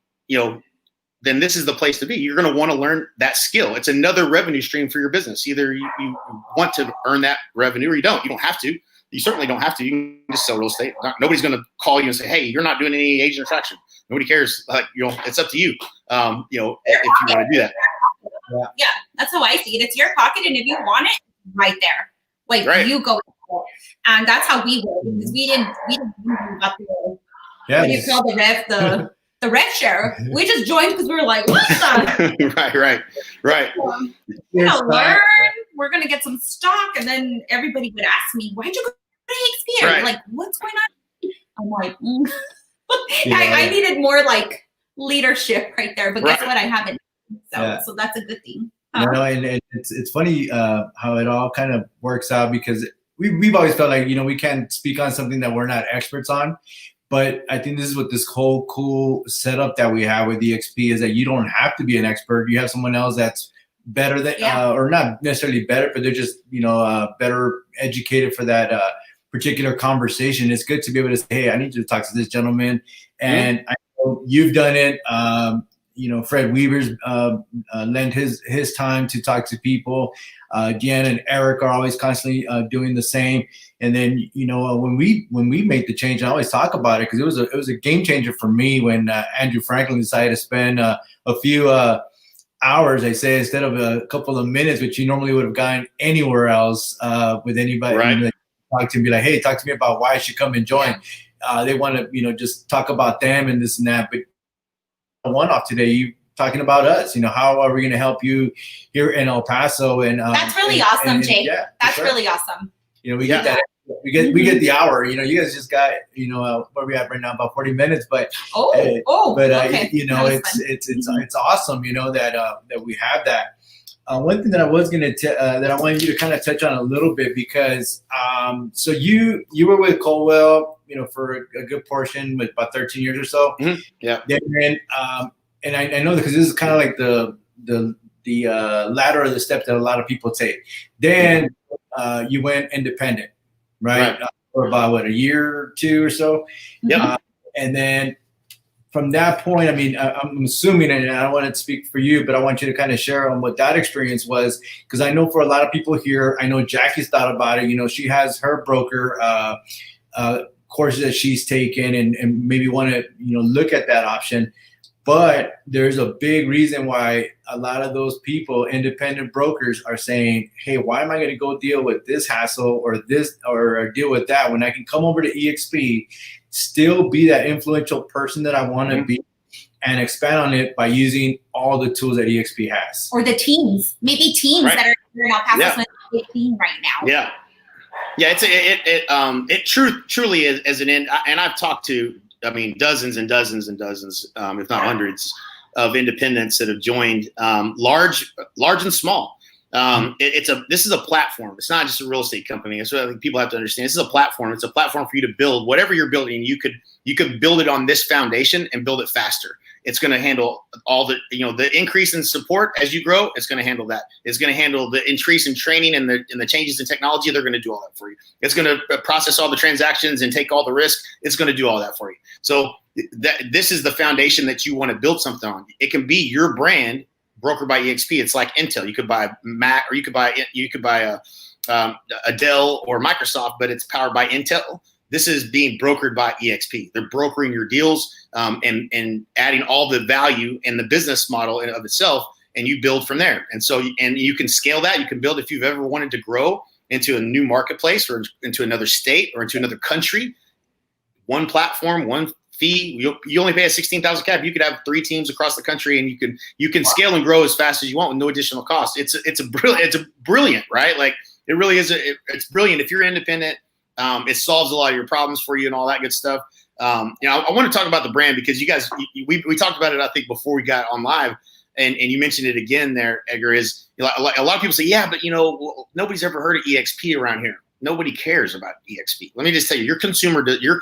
then this is the place to be. You're going to want to learn that skill. It's another revenue stream for your business. Either you want to earn that revenue or you don't. You don't have to. You certainly don't have to. You can just sell real estate. Nobody's going to call you and say, hey, you're not doing any agent attraction. Nobody cares. It's up to you, if you want to do that. Yeah, that's how I see it. It's your pocket, and if you want it, right there. Like, right. You go. And that's how we were, because we didn't got the, what do you call the rev, the rev share. We just joined because we were like, what the? Right. We're gonna learn. We're gonna get some stock, and then everybody would ask me, "Why'd you go to eXp?" Right. Like, what's going on? I'm like, I needed more like leadership right there. But guess what? I haven't. So that's a good thing. And it's funny how it all kind of works out, because we've always felt like we can't speak on something that we're not experts on. But I think this is what this whole cool setup that we have with eXp is, that you don't have to be an expert. You have someone else that's better than, or not necessarily better, but they're just, better educated for that particular conversation. It's good to be able to say, hey, I need you to talk to this gentleman. And I know you've done it. Fred Weaver's lent his time to talk to people. Jan and Eric are always constantly doing the same. And then when we make the change, I always talk about it, because it was a game changer for me when Andrew Franklin decided to spend a few hours, I say, instead of a couple of minutes, which you normally would have gotten anywhere else with anybody. Right. Talk to him, be like, hey, talk to me about why I should come and join. They want to just talk about them and this and that, but one-off today, you talking about us, how are we going to help you here in El Paso? And that's really awesome, Jake. Yeah, that's really awesome. We get that. We get the hour. You guys just got where we at right now, about 40 minutes. But okay. It's awesome. That we have that. One thing that I was gonna that I wanted you to kind of touch on a little bit, because so you were with Colwell, for a good portion, with about 13 years or so. Mm-hmm. Yeah. Then, and I know, because this is kind of like the ladder or the step that a lot of people take. Then you went independent, right? For about a year or two or so. Yeah. And then from that point, I'm assuming, and I don't want to speak for you, but I want you to kind of share on what that experience was, because I know for a lot of people here, I know Jackie's thought about it. She has her broker courses that she's taken, and maybe want to look at that option. But there's a big reason why a lot of those people, independent brokers, are saying, hey, why am I going to go deal with this hassle or deal with that, when I can come over to eXp, still be that influential person that I want to be, and expand on it by using all the tools that eXp has? Or the teams, maybe teams that are in El Paso team right now. Yeah, it truly is as an end. And I've talked to, dozens and dozens and dozens, if not hundreds, of independents that have joined, large and small. This is a platform. It's not just a real estate company. That's what I think people have to understand. This is a platform. It's a platform for you to build whatever you're building. You could build it on this foundation and build it faster. It's going to handle all the increase in support as you grow. It's going to handle that. It's going to handle the increase in training and the changes in technology. They're going to do all that for you. It's going to process all the transactions and take all the risk. It's going to do all that for you. So this is the foundation that you want to build something on. It can be your brand, brokered by eXp. It's like Intel. You could buy Mac, or you could buy a Dell or Microsoft, but it's powered by Intel. This is being brokered by eXp. They're brokering your deals and adding all the value in the business model of itself, and you build from there. And so, and you can scale that. You can build, if you've ever wanted to grow into a new marketplace, or into another state, or into another country, one platform, one fee. You only pay a 16,000 cap. You could have 3 teams across the country, and you can scale and grow as fast as you want with no additional cost. It's brilliant, right? Like, it really is. It's brilliant. If you're independent, it solves a lot of your problems for you and all that good stuff. I want to talk about the brand, because you guys, we talked about it, I think, before we got on live, and you mentioned it again there, Edgar, is a lot of people say, yeah, but nobody's ever heard of eXp around here. Nobody cares about eXp. Let me just tell you, your customer, your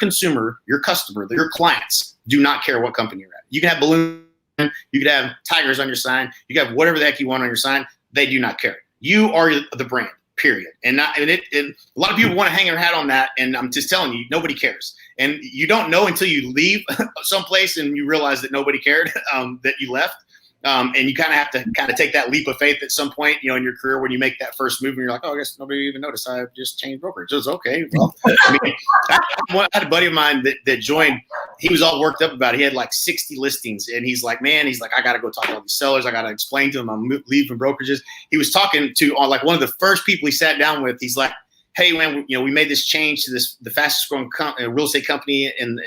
clients do not care what company you're at. You can have balloons, you could have tigers on your sign, you can have whatever the heck you want on your sign. They do not care. You are the brand. period. And a lot of people want to hang their hat on that. And I'm just telling you, nobody cares. And you don't know until you leave someplace and you realize that nobody cared, that you left. And you kind of have to take that leap of faith at some point, in your career when you make that first move and you're like, oh, I guess nobody even noticed. I just changed brokerage. It was okay. Well, I had a buddy of mine that joined. He was all worked up about it. He had like 60 listings, and he's like, I got to go talk to all these sellers. I got to explain to them I'm leaving brokerages. He was talking to like one of the first people he sat down with. He's like, hey man, we made this change to the fastest growing real estate company, and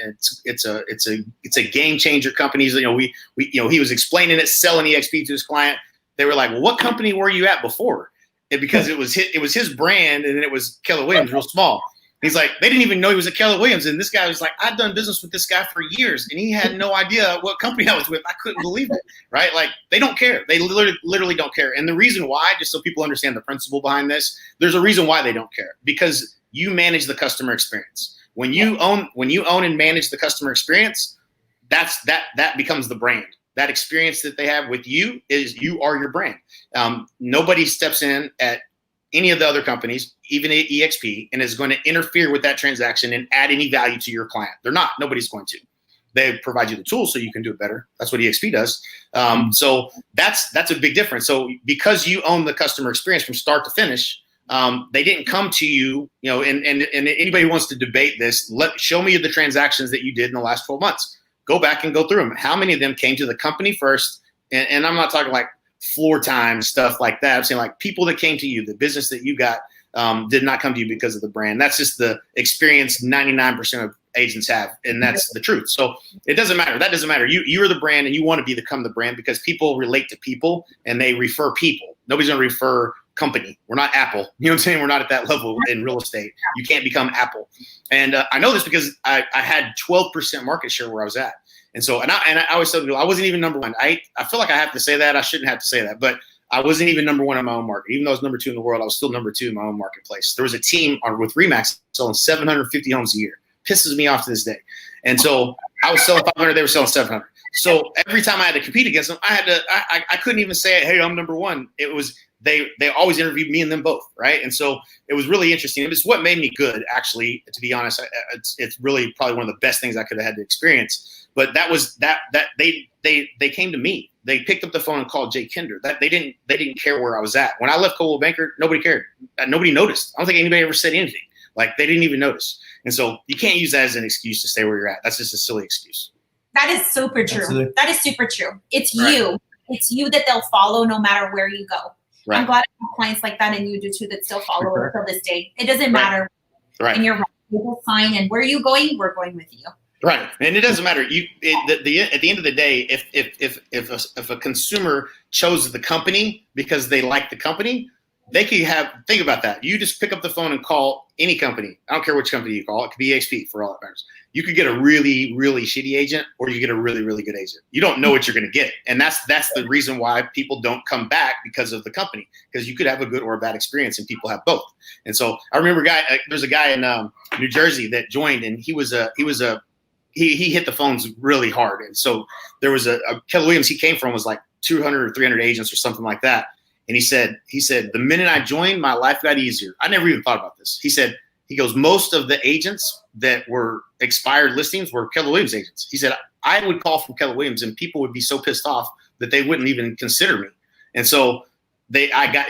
it's a game changer company. He was explaining it, selling eXp to his client. They were like, well, what company were you at before? And because it was his brand, and it was Keller Williams, real small. He's like, they didn't even know he was at Keller Williams. And this guy was like, I've done business with this guy for years, and he had no idea what company I was with. I couldn't believe it, right? Like, they don't care. They literally don't care. And the reason why, just so people understand the principle behind this, there's a reason why they don't care, because you manage the customer experience. When you own and manage the customer experience, that becomes the brand. That experience that they have with you you are your brand. Nobody steps in at any of the other companies, even at eXp, and is going to interfere with that transaction and add any value to your client. They're not. Nobody's going to. They provide you the tools so you can do it better. That's what eXp does. So that's a big difference. So because you own the customer experience from start to finish, they didn't come to you, and anybody who wants to debate this, show me the transactions that you did in the last 12 months. Go back and go through them. How many of them came to the company first? And I'm not talking like floor time stuff like that. I'm saying like people that came to you, the business that you got, did not come to you because of the brand. That's just the experience 99% of agents have, and that's the truth. So it doesn't matter. That doesn't matter. You're the brand, and you want to become the brand because people relate to people and they refer people. Nobody's going to refer company. We're not Apple. You know what I'm saying? We're not at that level in real estate. You can't become Apple. And I know this because I had 12% market share where I was at. And so, and I always tell people I wasn't even number one. I feel like I have to say that. I shouldn't have to say that, but I wasn't even number one in my own market. Even though I was number two in the world, I was still number two in my own marketplace. There was a team with Remax selling 750 homes a year. Pisses me off to this day. And so I was selling 500, they were selling 700. So every time I had to compete against them, I couldn't even say, hey, I'm number one. It was, they always interviewed me and them both, right? And so it was really interesting. It was what made me good, actually, to be honest. It's really probably one of the best things I could have had to experience. But that was that they came to me. They picked up the phone and called Jay Kinder. That they didn't care where I was at. When I left Coldwell Banker, nobody cared. Nobody noticed. I don't think anybody ever said anything. Like, they didn't even notice. And so you can't use that as an excuse to stay where you're at. That's just a silly excuse. That is super true. Absolutely. That is super true. It's Right. you. It's you that they'll follow no matter where you go. Right. I'm glad I have clients like that, and you do too, that still follow until this day. It doesn't matter. Right. And you're right. We will sign, and where are you going? We're going with you. Right, and it doesn't matter. At the end of the day, if a consumer chose the company because they like the company, they could think about that. You just pick up the phone and call any company. I don't care which company you call. It could be eXp for all that matters. You could get a really, really shitty agent, or you get a really, really good agent. You don't know what you're going to get, and that's the reason why people don't come back because of the company. Because you could have a good or a bad experience, and people have both. And so I remember there's a guy in New Jersey that joined, and he hit the phones really hard. And so there was a Keller Williams he came from was like 200 or 300 agents or something like that. And he said, the minute I joined, my life got easier. I never even thought about this. He goes, most of the agents that were expired listings were Keller Williams agents. He said, I would call from Keller Williams and people would be so pissed off that they wouldn't even consider me. And so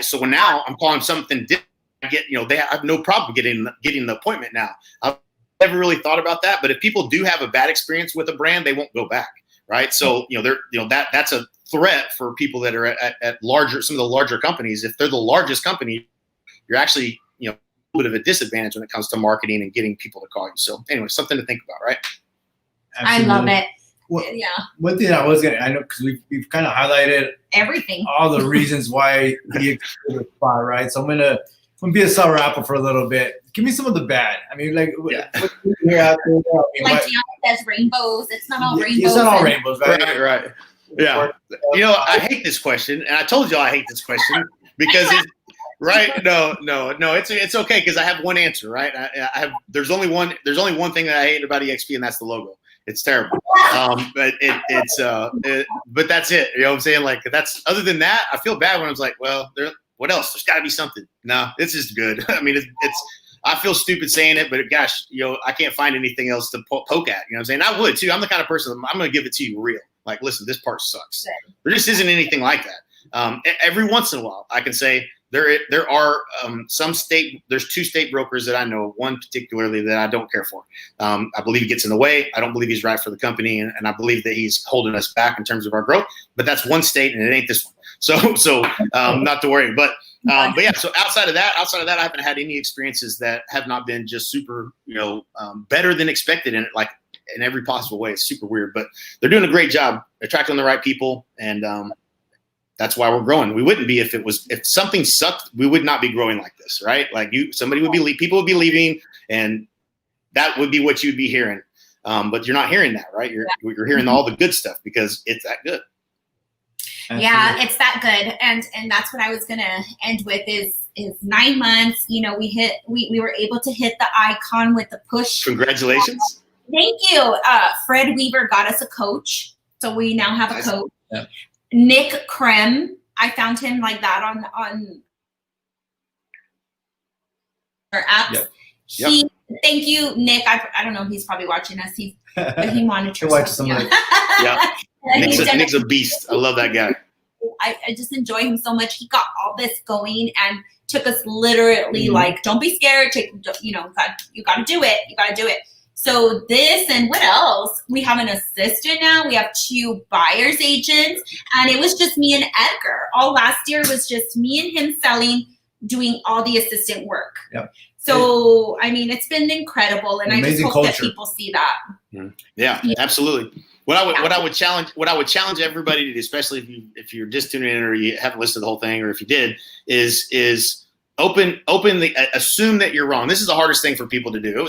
so now I'm calling something different. I have no problem getting the appointment now. I've never really thought about that, but if people do have a bad experience with a brand, they won't go back, right? So that's a threat for people that are at some of the larger companies. If they're the largest company, you're actually a little bit of a disadvantage when it comes to marketing and getting people to call you. So anyway, something to think about, right? Absolutely. I love it. Well, Yeah, one thing I know because we've kind of highlighted everything. all the reasons why eXp is a spot, right? So I'm gonna be a sour apple for a little bit. Give me some of the bad. I mean, like, Yeah. what's here out there? Like Gianna says, rainbows. It's not all rainbows. It's not all rainbows, right? Right. Yeah. I hate this question, and I told you I hate this question because it's right. No. It's okay because I have one answer, right? There's only one thing that I hate about eXp, and that's the logo. It's terrible. But but that's it. You know what I'm saying? Like, that's, other than that, I feel bad when I was like, well, What else? There's got to be something. No, it's just good. I mean, it's I feel stupid saying it, but gosh, I can't find anything else to poke at. You know what I'm saying? I would too. I'm the kind of person, I'm going to give it to you real. Like, listen, this part sucks. There just isn't anything like that. Every once in a while, I can say there are there's 2 state brokers that I know, one particularly that I don't care for. I believe he gets in the way. I don't believe he's right for the company. And I believe that he's holding us back in terms of our growth, but that's one state and it ain't this one. So not to worry, but yeah, so outside of that, I haven't had any experiences that have not been just super, better than expected in every possible way. It's super weird, but they're doing a great job attracting the right people. And, that's why we're growing. We wouldn't be if something sucked, we would not be growing like this, right? Like people would be leaving, and that would be what you'd be hearing. But you're not hearing that, right? You're hearing all the good stuff because it's that good. Absolutely. Yeah, it's that good. And that's what I was gonna end with is 9 months. We were able to hit the icon with the push. Congratulations. Thank you. Fred Weaver got us a coach. So we now have a coach. Yeah. Nick Krem, I found him like that on our apps. Yep. Thank you, Nick. I don't know if he's probably watching us. But he monitors. Watch some of Yeah. Nick's a beast. I love that guy. I just enjoy him so much. He got all this going and took us literally like, don't be scared. You got to do it. You got to do it. So this and what else? We have an assistant now. We have 2 buyer's agents, and it was just me and Edgar. All last year was just me and him selling, doing all the assistant work. Yep. So, I mean, it's been incredible, and I just hope culture. that people see that. Yeah, absolutely. What I would challenge everybody to do, especially if you're just tuning in or you haven't listened to the whole thing, or if you did, is assume that you're wrong. This is the hardest thing for people to do.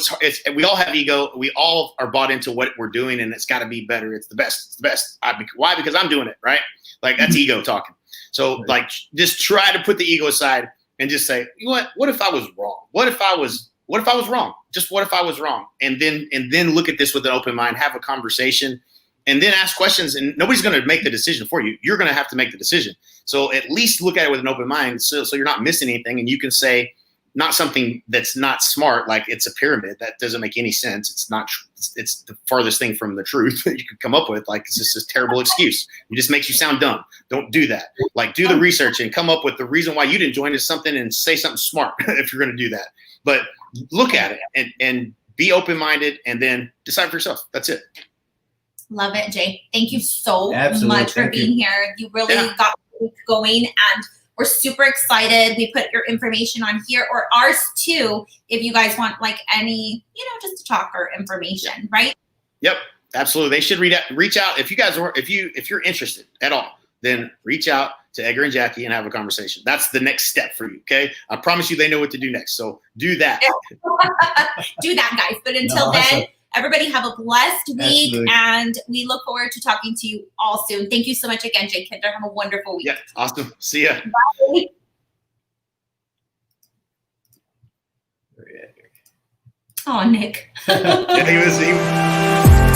We all have ego. We all are bought into what we're doing, and it's got to be better. It's the best. It's the best. Why? Because I'm doing it, right? Like, that's ego talking. So like, just try to put the ego aside and just say, you know what? What if I was wrong? What if I was wrong? Just what if I was wrong? And then look at this with an open mind, have a conversation, and then ask questions. And nobody's going to make the decision for you. You're going to have to make the decision. So at least look at it with an open mind, so you're not missing anything, and you can say not something that's not smart, like it's a pyramid. That doesn't make any sense. It's not. It's the farthest thing from the truth that you could come up with. Like, it's just this terrible excuse. It just makes you sound dumb. Don't do that. Like, do the research and come up with the reason why you didn't join is something, and say something smart if you're going to do that. But look at it and be open-minded, and then decide for yourself. That's it. Love it, Jay. Thank you so Absolutely. much for being here. You really got going, and we're super excited. We put your information on here, or ours too, if you guys want like any, just to talk or information, right? Yep, absolutely. They should reach out if you guys are, if you're interested at all, then reach out to Edgar and Jackie and have a conversation. That's the next step for you. Okay, I promise you, they know what to do next. So do that. Do that, guys. But until then, everybody have a blessed week. Absolutely. And we look forward to talking to you all soon. Thank you so much again, Jay Kinder. Have a wonderful week. Yeah, awesome. See ya. Bye. Oh, Nick. Yeah, he was.